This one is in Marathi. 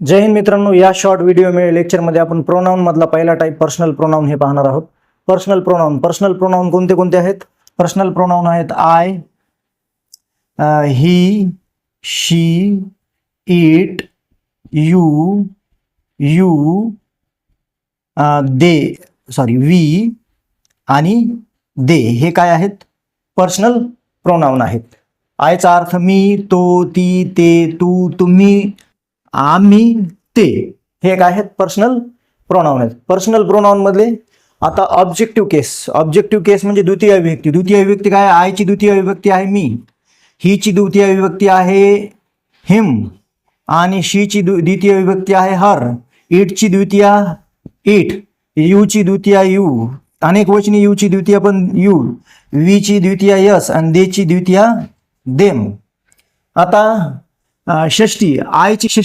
जय हिंद मित्रांनो, या शॉर्ट व्हिडिओ लेक्चरमध्ये आपण प्रोनाउन मधला पहिला टाईप पर्सनल प्रोनाउन हे पाहणार आहोत. पर्सनल प्रोनाउन कोणते कोणते आहेत? पर्सनल प्रोनाउन आहेत I, he, she, it, you, we आणि दे. हे काय आहेत? पर्सनल प्रोनाउन आहेत. आयचा अर्थ मी, तो, ती, ते, तू, तुम्ही, आम्ही, ते. हे काय आहेत? पर्सनल प्रोनाउन आहेत. पर्सनल प्रोनाउन मधले आता ऑब्जेक्टिव्ह केस म्हणजे द्वितीय विभक्ती काय? आयची द्वितीय विभक्ती आहे मी, हीची द्वितीय विभक्ती आहे हिम आणि शीची द्वितीय विभक्ती आहे हर, इटची द्वितीय इट, यूची द्वितीय यू, अनेक वचनी यूची द्वितीय पण यू, वीची द्वितीय यस आणि देची द्वितीय देम. आता षष्टी, आयची षष्टी